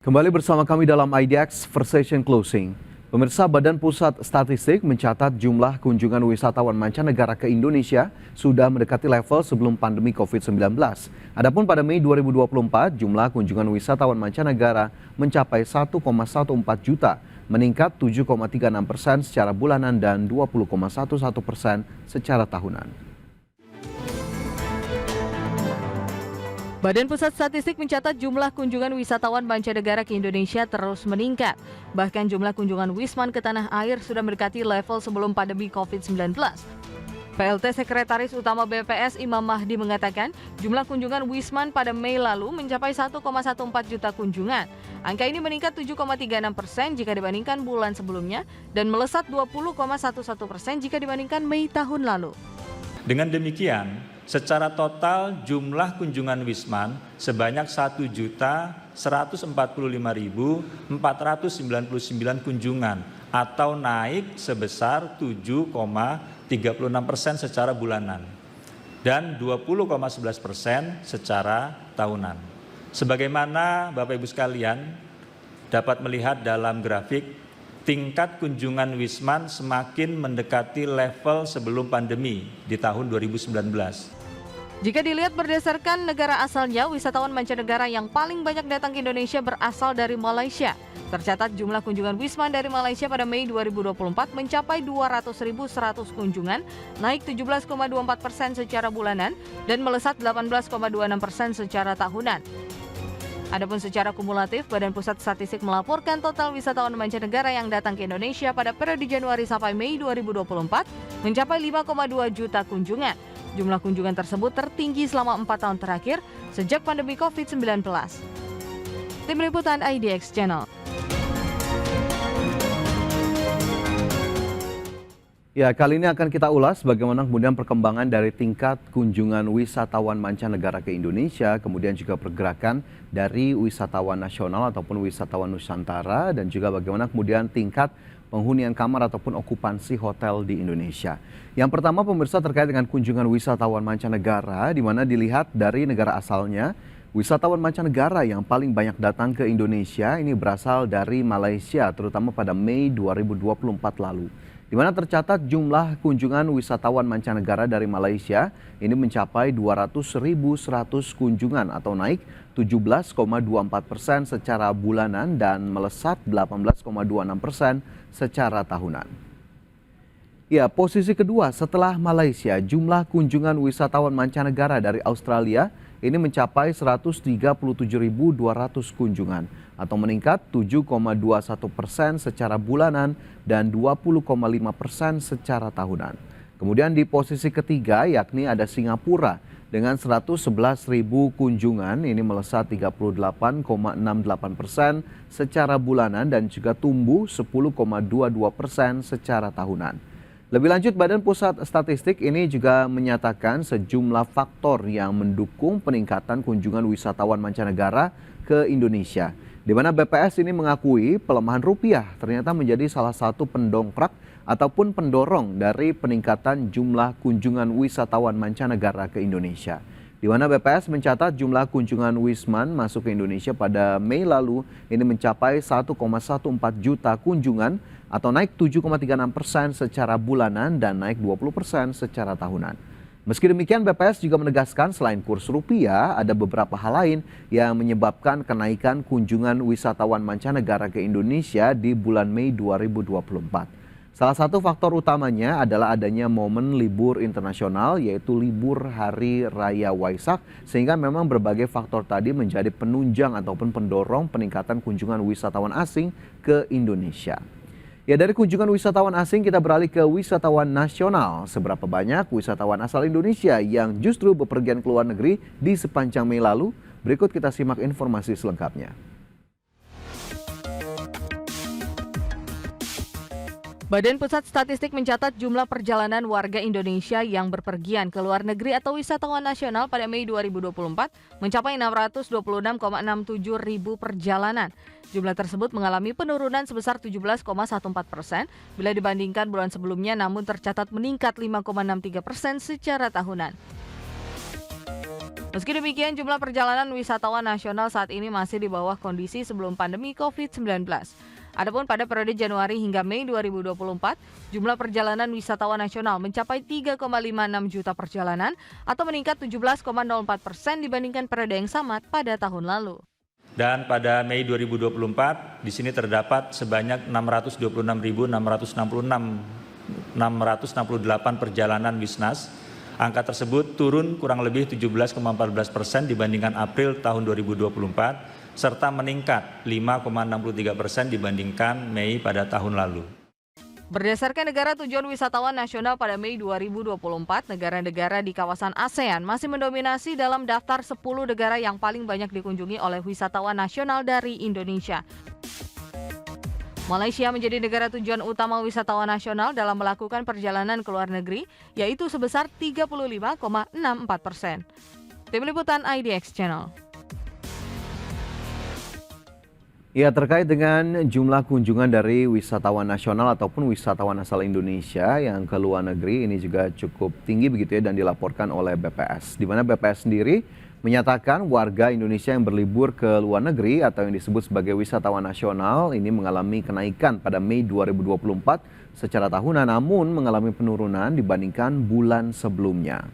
Kembali bersama kami dalam IDX First Session Closing. Pemirsa, Badan Pusat Statistik mencatat jumlah kunjungan wisatawan mancanegara ke Indonesia sudah mendekati level sebelum pandemi COVID-19. Adapun pada Mei 2024, jumlah kunjungan wisatawan mancanegara mencapai 1,14 juta, meningkat 7,36% secara bulanan dan 20,11% secara tahunan. Badan Pusat Statistik mencatat jumlah kunjungan wisatawan mancanegara ke Indonesia terus meningkat. Bahkan jumlah kunjungan Wisman ke tanah air sudah mendekati level sebelum pandemi COVID-19. PLT Sekretaris Utama BPS Imam Mahdi mengatakan jumlah kunjungan Wisman pada Mei lalu mencapai 1,14 juta kunjungan. Angka ini meningkat 7,36% jika dibandingkan bulan sebelumnya dan melesat 20,11% jika dibandingkan Mei tahun lalu. Dengan demikian, secara total jumlah kunjungan Wisman sebanyak 1.145.499 kunjungan atau naik sebesar 7,36% secara bulanan dan 20,11% secara tahunan. Sebagaimana Bapak Ibu sekalian dapat melihat dalam grafik, tingkat kunjungan Wisman semakin mendekati level sebelum pandemi di tahun 2019. Jika dilihat berdasarkan negara asalnya, wisatawan mancanegara yang paling banyak datang ke Indonesia berasal dari Malaysia. Tercatat jumlah kunjungan Wisman dari Malaysia pada Mei 2024 mencapai 200.100 kunjungan, naik 17,24% secara bulanan dan melesat 18,26% secara tahunan. Adapun secara kumulatif, Badan Pusat Statistik melaporkan total wisatawan mancanegara yang datang ke Indonesia pada periode Januari sampai Mei 2024 mencapai 5,2 juta kunjungan. Jumlah kunjungan tersebut tertinggi selama 4 tahun terakhir sejak pandemi COVID-19. Tim Liputan IDX Channel. Ya, kali ini akan kita ulas bagaimana kemudian perkembangan dari tingkat kunjungan wisatawan mancanegara ke Indonesia, kemudian juga pergerakan dari wisatawan nasional ataupun wisatawan Nusantara, dan juga bagaimana kemudian tingkat penghunian kamar ataupun okupansi hotel di Indonesia. Yang pertama, pemirsa, terkait dengan kunjungan wisatawan mancanegara, di mana dilihat dari negara asalnya, wisatawan mancanegara yang paling banyak datang ke Indonesia ini berasal dari Malaysia, terutama pada Mei 2024 lalu, di mana tercatat jumlah kunjungan wisatawan mancanegara dari Malaysia ini mencapai 200.100 kunjungan atau naik 17,24% secara bulanan dan melesat 18,26% secara tahunan. Ya, posisi kedua setelah Malaysia, jumlah kunjungan wisatawan mancanegara dari Australia ini mencapai 137.200 kunjungan atau meningkat 7,21% secara bulanan dan 20,5% secara tahunan. Kemudian di posisi ketiga yakni ada Singapura dengan 111.000 kunjungan, ini melesat 38,68% secara bulanan dan juga tumbuh 10,22% secara tahunan. Lebih lanjut, Badan Pusat Statistik ini juga menyatakan sejumlah faktor yang mendukung peningkatan kunjungan wisatawan mancanegara ke Indonesia, di mana BPS ini mengakui pelemahan rupiah ternyata menjadi salah satu pendongkrak ataupun pendorong dari peningkatan jumlah kunjungan wisatawan mancanegara ke Indonesia. Di mana BPS mencatat jumlah kunjungan Wisman masuk ke Indonesia pada Mei lalu ini mencapai 1,14 juta kunjungan atau naik 7,36% secara bulanan dan naik 20% secara tahunan. Meski demikian, BPS juga menegaskan selain kurs rupiah, ada beberapa hal lain yang menyebabkan kenaikan kunjungan wisatawan mancanegara ke Indonesia di bulan Mei 2024. Salah satu faktor utamanya adalah adanya momen libur internasional, yaitu libur Hari Raya Waisak, sehingga memang berbagai faktor tadi menjadi penunjang ataupun pendorong peningkatan kunjungan wisatawan asing ke Indonesia. Ya, dari kunjungan wisatawan asing kita beralih ke wisatawan nasional. Seberapa banyak wisatawan asal Indonesia yang justru bepergian ke luar negeri di sepanjang Mei lalu? Berikut kita simak informasi selengkapnya. Badan Pusat Statistik mencatat jumlah perjalanan warga Indonesia yang berpergian ke luar negeri atau wisatawan nasional pada Mei 2024 mencapai 626,67 ribu perjalanan. Jumlah tersebut mengalami penurunan sebesar 17,14% bila dibandingkan bulan sebelumnya, namun tercatat meningkat 5,63% secara tahunan. Meski demikian, jumlah perjalanan wisatawan nasional saat ini masih di bawah kondisi sebelum pandemi COVID-19. Adapun pada periode Januari hingga Mei 2024, jumlah perjalanan wisatawan nasional mencapai 3,56 juta perjalanan atau meningkat 17,04% dibandingkan periode yang sama pada tahun lalu. Dan pada Mei 2024, di sini terdapat sebanyak 626.668 perjalanan Wisnas. Angka tersebut turun kurang lebih 17,14% dibandingkan April tahun 2024, serta meningkat 5,63% dibandingkan Mei pada tahun lalu. Berdasarkan negara tujuan wisatawan nasional pada Mei 2024, negara-negara di kawasan ASEAN masih mendominasi dalam daftar 10 negara yang paling banyak dikunjungi oleh wisatawan nasional dari Indonesia. Malaysia menjadi negara tujuan utama wisatawan nasional dalam melakukan perjalanan ke luar negeri, yaitu sebesar 35,64%. Tim Liputan IDX Channel. Ya, terkait dengan jumlah kunjungan dari wisatawan nasional ataupun wisatawan asal Indonesia yang ke luar negeri ini juga cukup tinggi begitu ya dan dilaporkan oleh BPS. Di mana BPS sendiri menyatakan warga Indonesia yang berlibur ke luar negeri atau yang disebut sebagai wisatawan nasional ini mengalami kenaikan pada Mei 2024 secara tahunan namun mengalami penurunan dibandingkan bulan sebelumnya.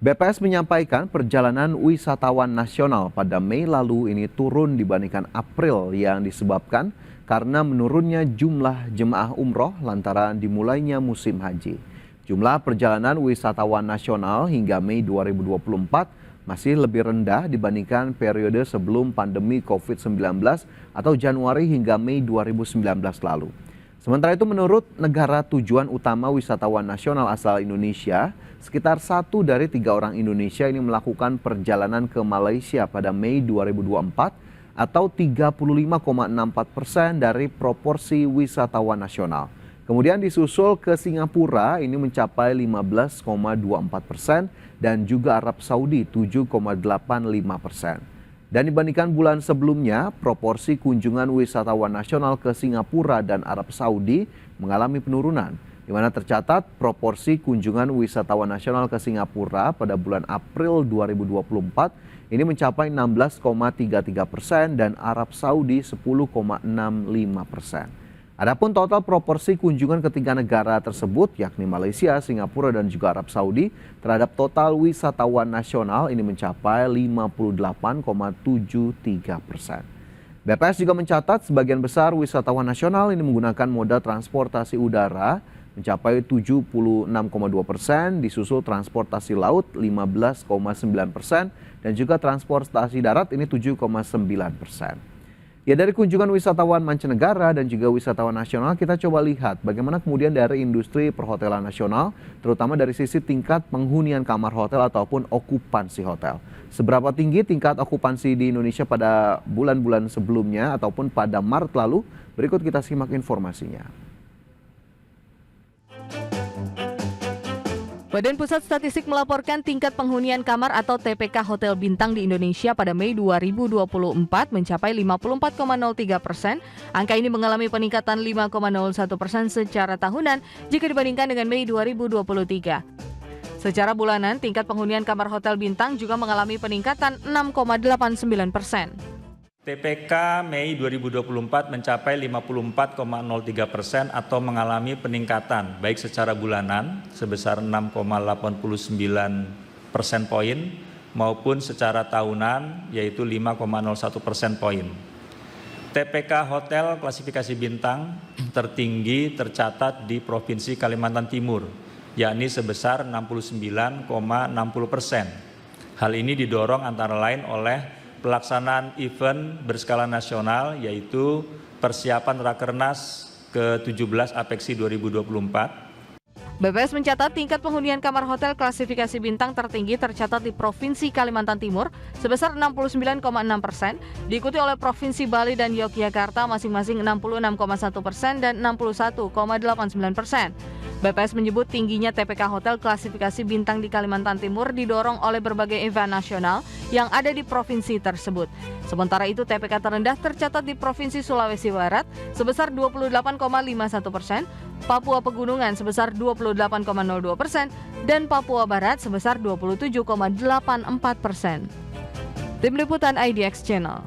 BPS menyampaikan perjalanan wisatawan nasional pada Mei lalu ini turun dibandingkan April yang disebabkan karena menurunnya jumlah jemaah umroh lantaran dimulainya musim haji. Jumlah perjalanan wisatawan nasional hingga Mei 2024 masih lebih rendah dibandingkan periode sebelum pandemi COVID-19 atau Januari hingga Mei 2019 lalu. Sementara itu menurut negara tujuan utama wisatawan nasional asal Indonesia, sekitar 1 dari 3 orang Indonesia ini melakukan perjalanan ke Malaysia pada Mei 2024 atau 35,64% dari proporsi wisatawan nasional. Kemudian disusul ke Singapura ini mencapai 15,24% dan juga Arab Saudi 7,85%. Dan dibandingkan bulan sebelumnya, proporsi kunjungan wisatawan nasional ke Singapura dan Arab Saudi mengalami penurunan, di mana tercatat proporsi kunjungan wisatawan nasional ke Singapura pada bulan April 2024 ini mencapai 16,33% dan Arab Saudi 10,65%. Adapun total proporsi kunjungan ketiga negara tersebut yakni Malaysia, Singapura dan juga Arab Saudi terhadap total wisatawan nasional ini mencapai 58,73%. BPS juga mencatat sebagian besar wisatawan nasional ini menggunakan moda transportasi udara mencapai 76,2%, disusul transportasi laut 15,9% dan juga transportasi darat ini 7,9%. Ya, dari kunjungan wisatawan mancanegara dan juga wisatawan nasional kita coba lihat bagaimana kemudian dari industri perhotelan nasional terutama dari sisi tingkat penghunian kamar hotel ataupun okupansi hotel. Seberapa tinggi tingkat okupansi di Indonesia pada bulan-bulan sebelumnya ataupun pada Maret lalu? Berikut kita simak informasinya. Badan Pusat Statistik melaporkan tingkat penghunian kamar atau TPK Hotel Bintang di Indonesia pada Mei 2024 mencapai 54,03%. Angka ini mengalami peningkatan 5,01% secara tahunan jika dibandingkan dengan Mei 2023. Secara bulanan, tingkat penghunian kamar Hotel Bintang juga mengalami peningkatan 6,89%. TPK Mei 2024 mencapai 54,03% atau mengalami peningkatan baik secara bulanan sebesar 6,89% poin maupun secara tahunan yaitu 5,01% poin. TPK Hotel klasifikasi bintang tertinggi tercatat di Provinsi Kalimantan Timur yakni sebesar 69,60%. Hal ini didorong antara lain oleh pelaksanaan event berskala nasional yaitu persiapan Rakernas ke-17 Apeksi 2024. BPS mencatat tingkat penghunian kamar hotel klasifikasi bintang tertinggi tercatat di Provinsi Kalimantan Timur sebesar 69,6%, diikuti oleh Provinsi Bali dan Yogyakarta masing-masing 66,1% dan 61,89%. BPS menyebut tingginya TPK Hotel klasifikasi bintang di Kalimantan Timur didorong oleh berbagai event nasional yang ada di provinsi tersebut. Sementara itu TPK terendah tercatat di Provinsi Sulawesi Barat sebesar 28,51%, Papua Pegunungan sebesar 28,02% dan Papua Barat sebesar 27,84%. Tim Liputan IDX Channel.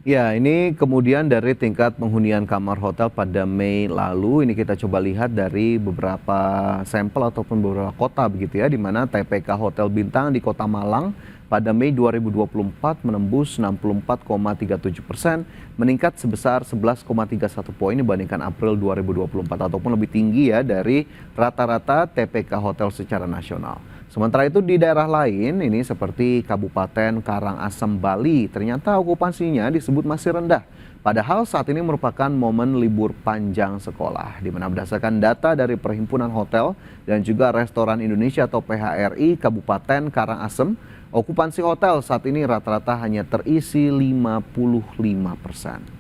Ya, ini kemudian dari tingkat penghunian kamar hotel pada Mei lalu, ini kita coba lihat dari beberapa sampel ataupun beberapa kota begitu ya, di mana TPK Hotel Bintang di Kota Malang pada Mei 2024 menembus 64,37%, meningkat sebesar 11,31 poin dibandingkan April 2024 ataupun lebih tinggi ya dari rata-rata TPK hotel secara nasional. Sementara itu di daerah lain ini seperti Kabupaten Karangasem, Bali, ternyata okupansinya disebut masih rendah. Padahal saat ini merupakan momen libur panjang sekolah, di mana berdasarkan data dari Perhimpunan Hotel dan juga Restoran Indonesia atau PHRI Kabupaten Karangasem, okupansi hotel saat ini rata-rata hanya terisi 55%.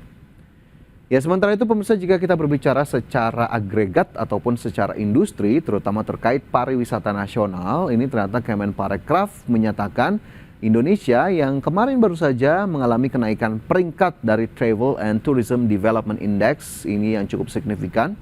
Ya, sementara itu pemirsa, jika kita berbicara secara agregat ataupun secara industri, terutama terkait pariwisata nasional, ini ternyata Kemenparekraf menyatakan Indonesia yang kemarin baru saja mengalami kenaikan peringkat dari Travel and Tourism Development Index, ini yang cukup signifikan,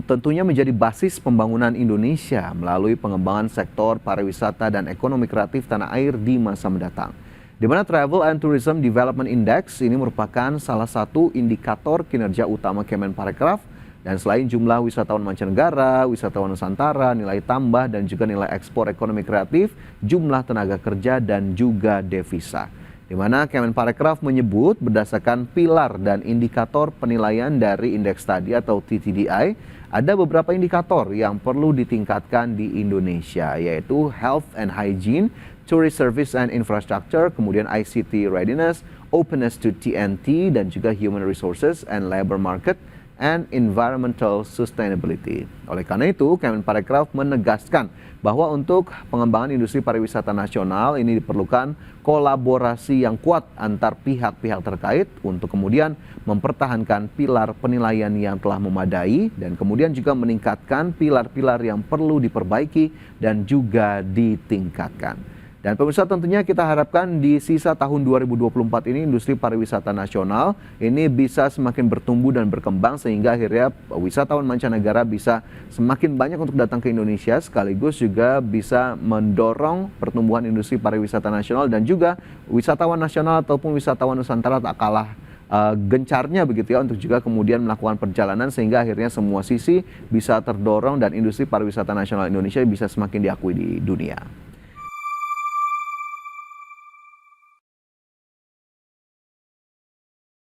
tentunya menjadi basis pembangunan Indonesia melalui pengembangan sektor pariwisata dan ekonomi kreatif tanah air di masa mendatang. Di mana Travel and Tourism Development Index ini merupakan salah satu indikator kinerja utama Kemenparekraf, dan selain jumlah wisatawan mancanegara, wisatawan Nusantara, nilai tambah dan juga nilai ekspor ekonomi kreatif, jumlah tenaga kerja dan juga devisa. Di mana Kemenparekraf menyebut berdasarkan pilar dan indikator penilaian dari indeks tadi atau TTDI, ada beberapa indikator yang perlu ditingkatkan di Indonesia, yaitu Health and Hygiene, Tourist Service and Infrastructure, kemudian ICT Readiness, Openness to TNT, dan juga Human Resources and Labor Market, and Environmental Sustainability. Oleh karena itu, Kemenparekraf menegaskan bahwa untuk pengembangan industri pariwisata nasional ini diperlukan kolaborasi yang kuat antar pihak-pihak terkait untuk kemudian mempertahankan pilar penilaian yang telah memadai dan kemudian juga meningkatkan pilar-pilar yang perlu diperbaiki dan juga ditingkatkan. Dan pemirsa, tentunya kita harapkan di sisa tahun 2024 ini industri pariwisata nasional ini bisa semakin bertumbuh dan berkembang sehingga akhirnya wisatawan mancanegara bisa semakin banyak untuk datang ke Indonesia, sekaligus juga bisa mendorong pertumbuhan industri pariwisata nasional dan juga wisatawan nasional ataupun wisatawan Nusantara tak kalah gencarnya begitu ya untuk juga kemudian melakukan perjalanan sehingga akhirnya semua sisi bisa terdorong dan industri pariwisata nasional Indonesia bisa semakin diakui di dunia.